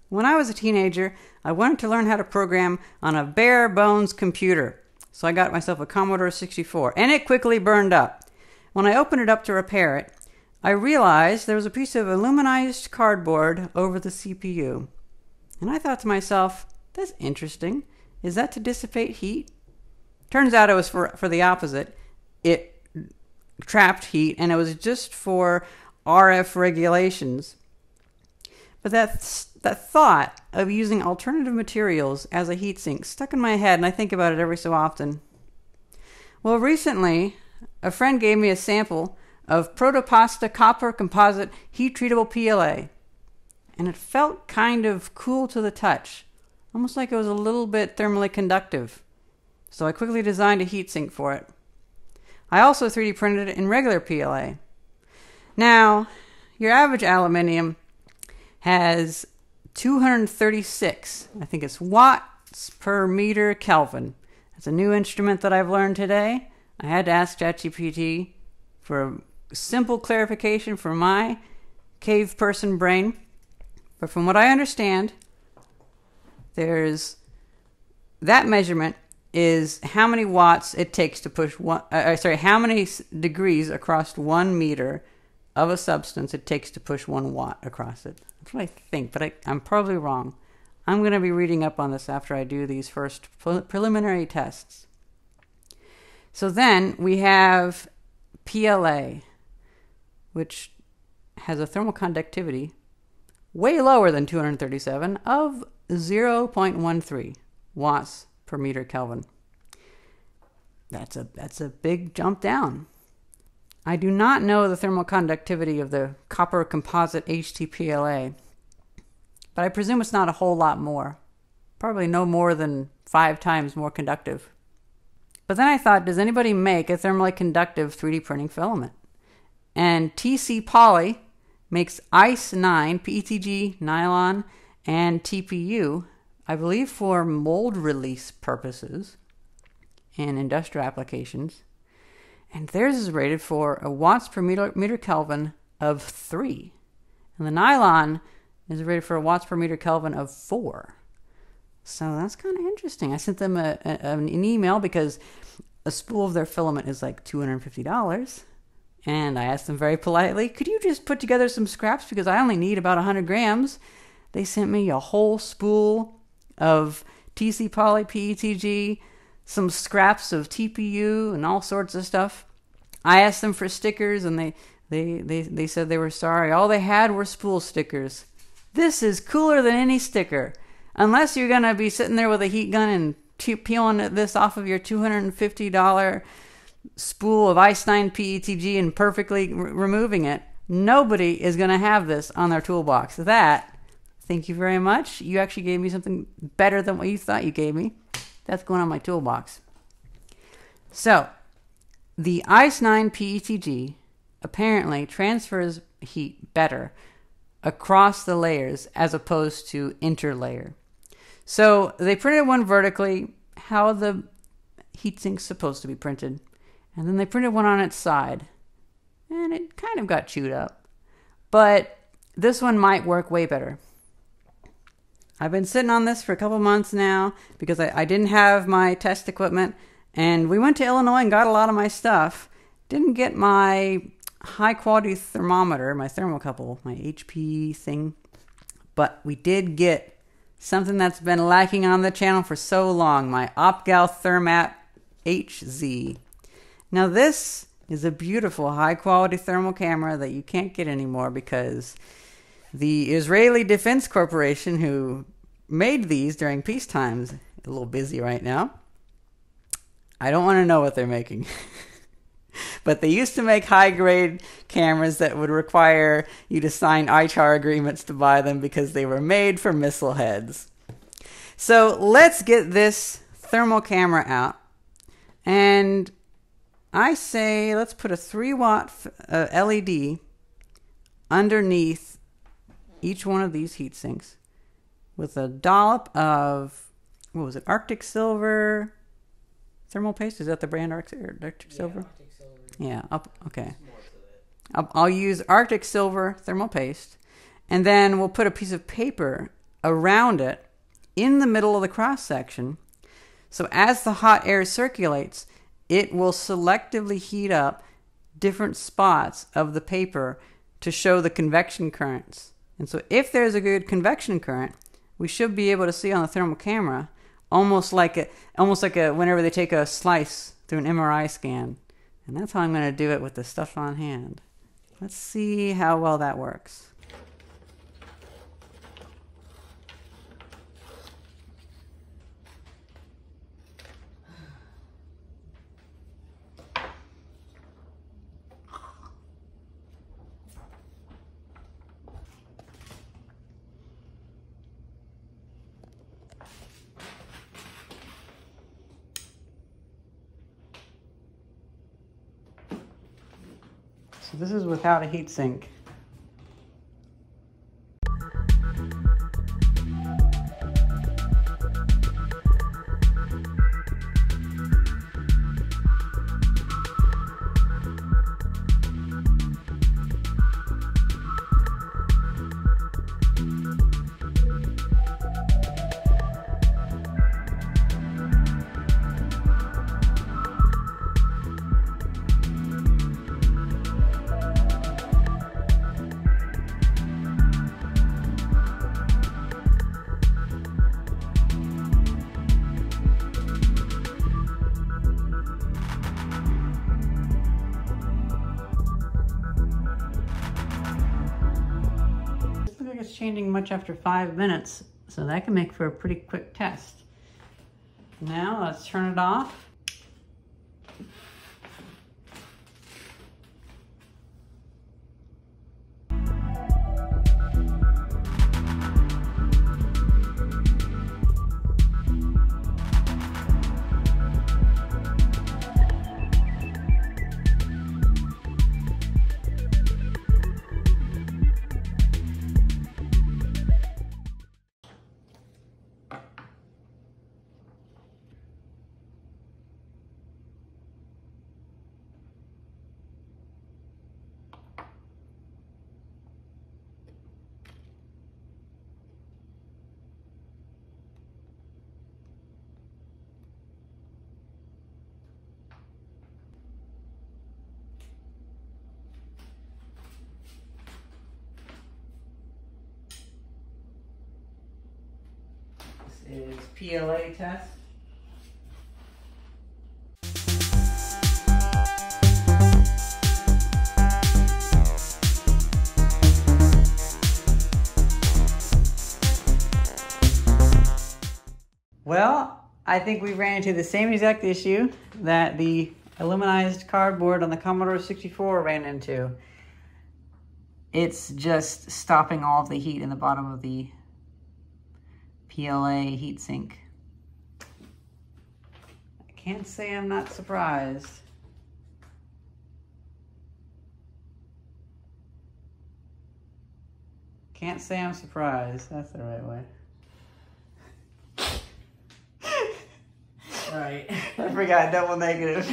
When I was a teenager, I wanted to learn how to program on a bare bones computer. So I got myself a Commodore 64, and it quickly burned up. When I opened it up to repair it, I realized there was a piece of aluminized cardboard over the CPU. And I thought to myself, that's interesting. Is that to dissipate heat? Turns out it was for the opposite. It trapped heat, and it was just for RF regulations. But that thought of using alternative materials as a heatsink stuck in my head, and I think about it every so often. Well, recently, a friend gave me a sample of Protopasta copper composite heat-treatable PLA, and it felt kind of cool to the touch, almost like it was a little bit thermally conductive. So I quickly designed a heatsink for it. I also 3D printed it in regular PLA. Now, your average aluminium has 236, I think it's watts per meter Kelvin. That's a new instrument that I've learned today. I had to ask ChatGPT for a simple clarification for my cave person brain. But from what I understand, there's that measurement is how many watts it takes to push how many degrees across 1 meter of a substance it takes to push 1 watt across it. That's what I think, but I'm probably wrong. I'm going to be reading up on this after I do these first preliminary tests. So then we have PLA, which has a thermal conductivity way lower than 237 of 0.13 watts per meter Kelvin. That's a big jump down. I do not know the thermal conductivity of the copper composite HTPLA, but I presume it's not a whole lot more. Probably no more than 5 times more conductive. But then I thought, does anybody make a thermally conductive 3D printing filament? And TCPoly makes Ice9, PETG, nylon, and TPU, I believe for mold release purposes and industrial applications. And theirs is rated for a watts per meter Kelvin of 3. And the nylon is rated for a watts per meter Kelvin of 4. So that's kind of interesting. I sent them an email because a spool of their filament is like $250. And I asked them very politely, could you just put together some scraps because I only need about 100 grams? They sent me a whole spool of TCPoly PETG, some scraps of TPU and all sorts of stuff. I asked them for stickers and they said they were sorry. All they had were spool stickers. This is cooler than any sticker. Unless you're going to be sitting there with a heat gun and peeling this off of your $250 spool of Ice9 PETG and perfectly removing it, nobody is going to have this on their toolbox. That, thank you very much. You actually gave me something better than what you thought you gave me. That's going on my toolbox. So, the Ice9 PETG apparently transfers heat better across the layers as opposed to interlayer. So they printed one vertically, how the heatsink's supposed to be printed, and then they printed one on its side, and it kind of got chewed up. But this one might work way better. I've been sitting on this for a couple months now because I didn't have my test equipment, and we went to Illinois and got a lot of my stuff. Didn't get my high-quality thermometer, my thermocouple, my HP thing, but we did get something that's been lacking on the channel for so long, my Opgal Thermat HZ. Now this is a beautiful high-quality thermal camera that you can't get anymore because the Israeli Defense Corporation, who made these during peace times, a little busy right now. I don't want to know what they're making. But they used to make high-grade cameras that would require you to sign ITAR agreements to buy them because they were made for missile heads. So let's get this thermal camera out. And I say let's put a 3-watt LED underneath each one of these heat sinks with a dollop of, what was it, Arctic Silver thermal paste? Is that the brand Arctic Silver? Arctic Silver. Yeah, okay. I'll use Arctic Silver thermal paste, and then we'll put a piece of paper around it in the middle of the cross section. So as the hot air circulates, it will selectively heat up different spots of the paper to show the convection currents. And so if there's a good convection current, we should be able to see on the thermal camera almost like a whenever they take a slice through an MRI scan. And that's how I'm going to do it with the stuff on hand. Let's see how well that works. So this is without a heatsink. It's changing much after 5 minutes, so that can make for a pretty quick test. Now let's turn it off. Is PLA test. Well, I think we ran into the same exact issue that the aluminized cardboard on the Commodore 64 ran into. It's just stopping all of the heat in the bottom of the PLA heatsink. I can't say I'm not surprised. Can't say I'm surprised. That's the right way. Right. I forgot double negative.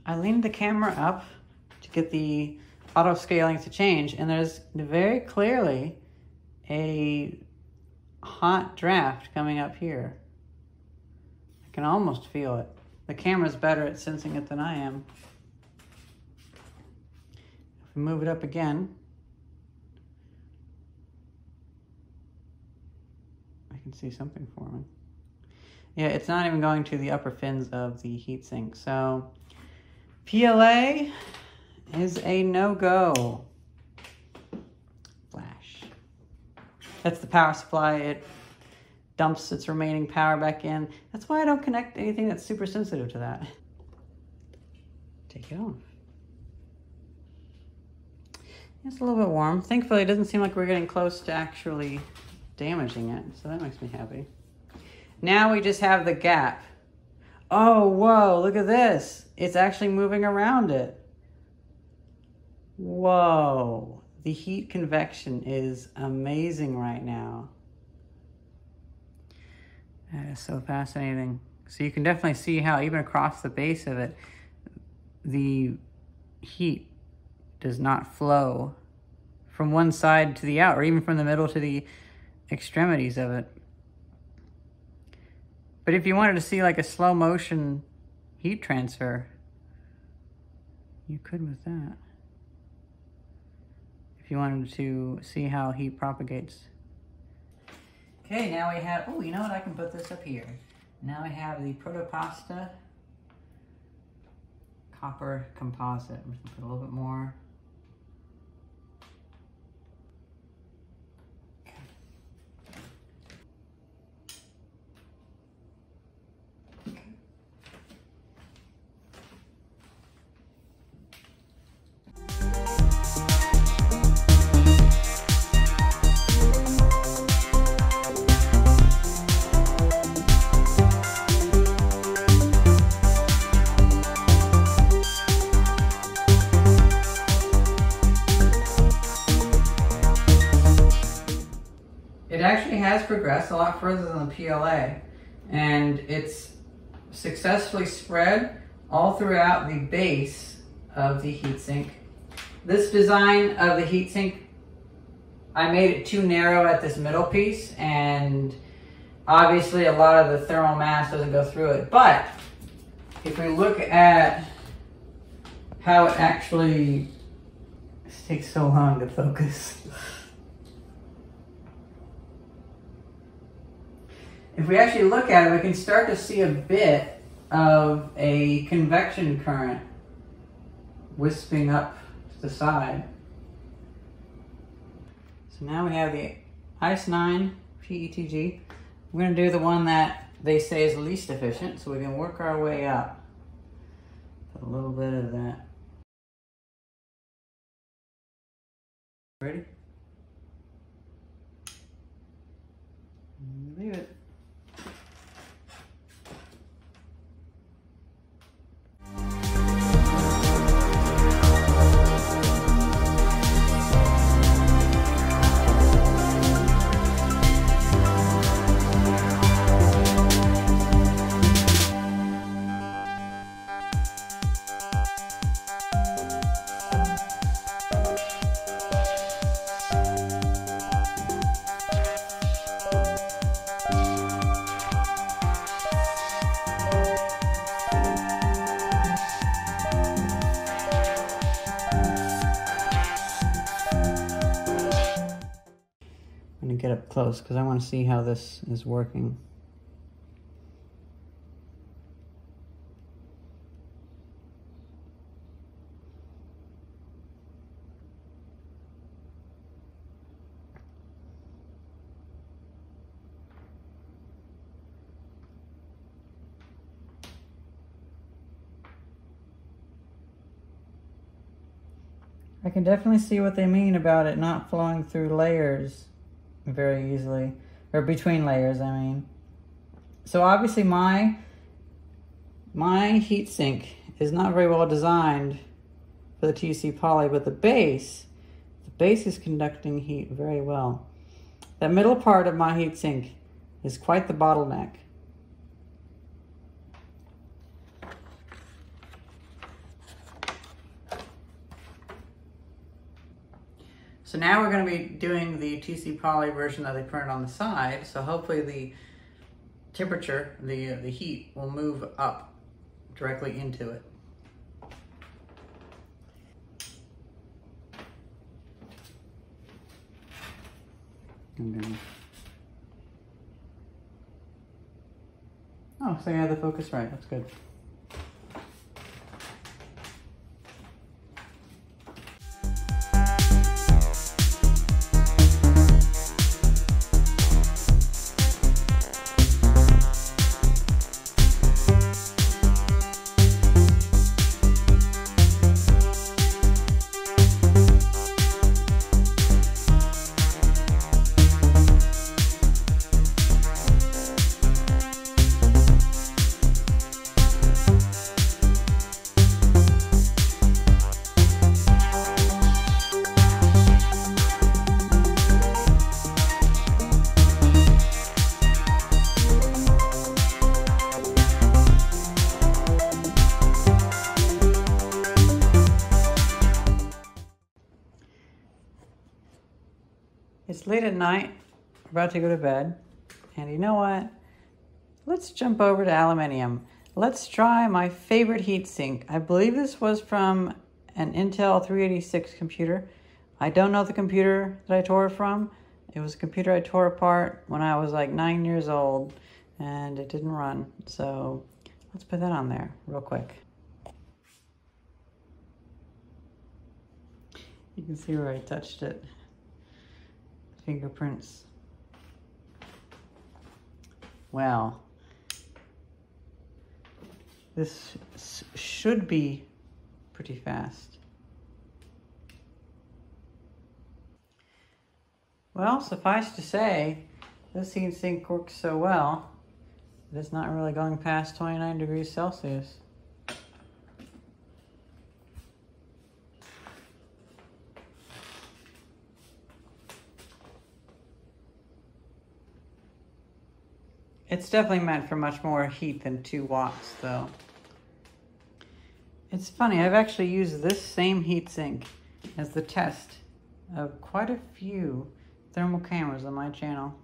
I leaned the camera up to get the auto scaling to change, and there's very clearly a hot draft coming up here. I can almost feel it. The camera's better at sensing it than I am. If we move it up again, I can see something forming. Yeah, it's not even going to the upper fins of the heatsink. So PLA is a no-go. Flash. That's the power supply. It dumps its remaining power back in. That's why I don't connect anything that's super sensitive to that. Take it off. It's a little bit warm. Thankfully, it doesn't seem like we're getting close to actually damaging it, so that makes me happy. Now we just have the gap. Oh, whoa, look at this. It's actually moving around it. Whoa, the heat convection is amazing right now. That is so fascinating. So you can definitely see how even across the base of it, the heat does not flow from one side to the out, or even from the middle to the extremities of it. But if you wanted to see like a slow motion heat transfer, you could with that. If you wanted to see how heat propagates. Okay, now we have, oh, you know what? I can put this up here. Now we have the Protopasta copper composite. I'm just gonna put a little bit more. It actually has progressed a lot further than the PLA, and it's successfully spread all throughout the base of the heatsink. This design of the heatsink, I made it too narrow at this middle piece, and obviously a lot of the thermal mass doesn't go through it. But if we look at how it actually, this takes so long to focus. If we actually look at it, we can start to see a bit of a convection current wisping up to the side. So now we have the Ice9 PETG. We're going to do the one that they say is least efficient, so we can work our way up. Put a little bit of that. Ready? Leave it. I'm going to get up close because I want to see how this is working. I can definitely see what they mean about it not flowing through layers very easily, or between layers, I mean. So obviously my heatsink is not very well designed for the TCPoly, but the base is conducting heat very well. That middle part of my heatsink is quite the bottleneck. So now we're going to be doing the TCPoly version that they printed on the side. So hopefully the temperature, the heat will move up directly into it. Oh, so I have the focus right. That's good. late at night, we're about to go to bed, and you know what? Let's jump over to aluminium. Let's try my favorite heatsink. I believe this was from an Intel 386 computer. I don't know the computer that I tore it from. It was a computer I tore apart when I was like 9 years old, and it didn't run. So let's put that on there real quick. You can see where I touched it. Fingerprints. Well, this should be pretty fast. Well, suffice to say, this heatsink works so well, that it's not really going past 29 degrees Celsius. It's definitely meant for much more heat than 2 watts, though. It's funny, I've actually used this same heatsink as the test of quite a few thermal cameras on my channel.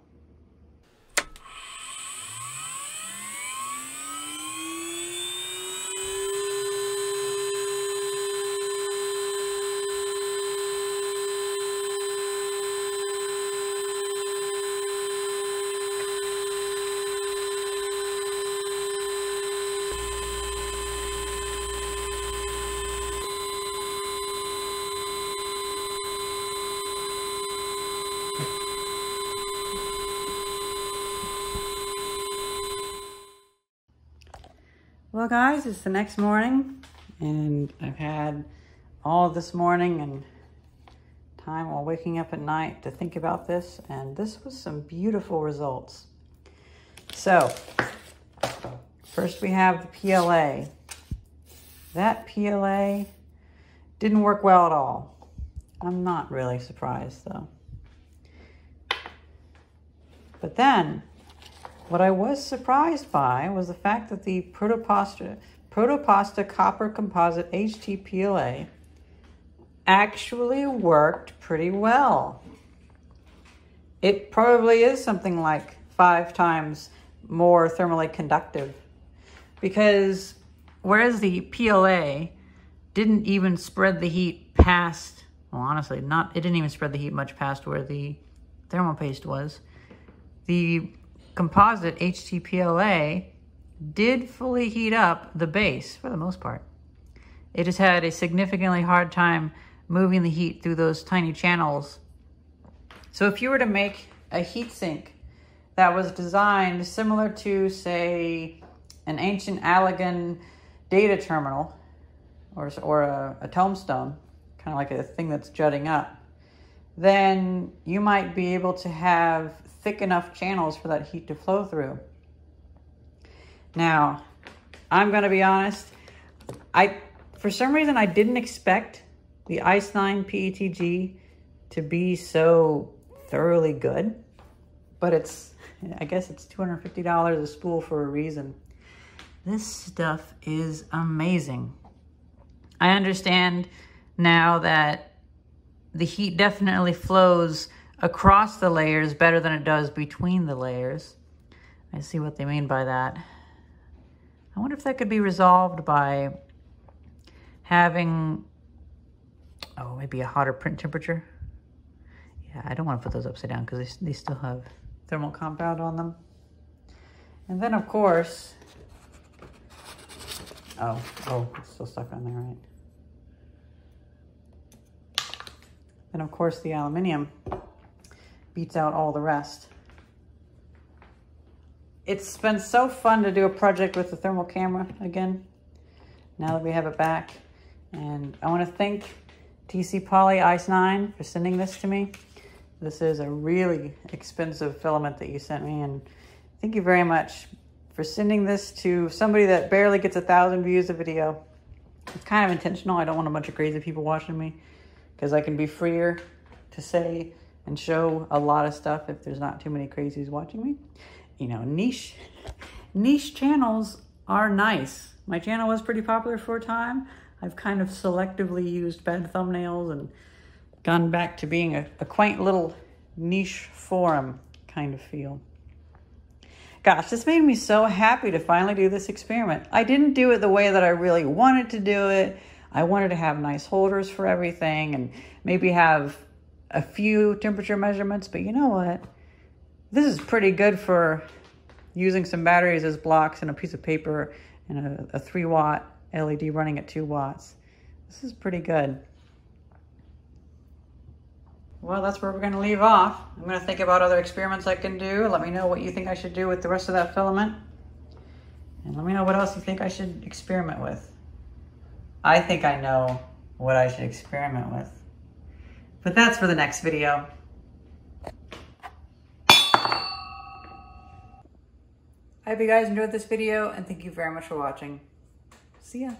Well guys, it's the next morning, and I've had all this morning and time while waking up at night to think about this, and this was some beautiful results. So, first we have the PLA. That PLA didn't work well at all. I'm not really surprised though. But then, what I was surprised by was the fact that the Protopasta Copper Composite HT-PLA actually worked pretty well. It probably is something like 5 times more thermally conductive, because whereas the PLA didn't even spread the heat past, well honestly, it didn't even spread the heat much past where the thermal paste was, the Composite HT-PLA did fully heat up the base for the most part. It just had a significantly hard time moving the heat through those tiny channels. So if you were to make a heatsink that was designed similar to, say, an ancient Allegan data terminal or a tombstone, kind of like a thing that's jutting up, then you might be able to have thick enough channels for that heat to flow through. Now, I'm gonna be honest, for some reason I didn't expect the Ice9 PETG to be so thoroughly good, but I guess it's $250 a spool for a reason. This stuff is amazing. I understand now that the heat definitely flows across the layers better than it does between the layers. I see what they mean by that. I wonder if that could be resolved by having, maybe a hotter print temperature. Yeah, I don't want to put those upside down because they still have thermal compound on them. And then of course, it's still stuck on there, right? Then of course the aluminium beats out all the rest. It's been so fun to do a project with the thermal camera again, now that we have it back. And I want to thank TCPoly Ice9 for sending this to me. This is a really expensive filament that you sent me, and thank you very much for sending this to somebody that barely gets 1,000 views a video. It's kind of intentional. I don't want a bunch of crazy people watching me, because I can be freer to say and show a lot of stuff if there's not too many crazies watching me. You know, niche channels are nice. My channel was pretty popular for a time. I've kind of selectively used bad thumbnails and gone back to being a quaint little niche forum kind of feel. Gosh, this made me so happy to finally do this experiment. I didn't do it the way that I really wanted to do it. I wanted to have nice holders for everything and maybe have a few temperature measurements, but you know what? This is pretty good for using some batteries as blocks and a piece of paper and a 3-watt LED running at 2 watts. This is pretty good. Well, that's where we're going to leave off. I'm going to think about other experiments I can do. Let me know what you think I should do with the rest of that filament. And let me know what else you think I should experiment with. I think I know what I should experiment with. But that's for the next video. I hope you guys enjoyed this video and thank you very much for watching. See ya.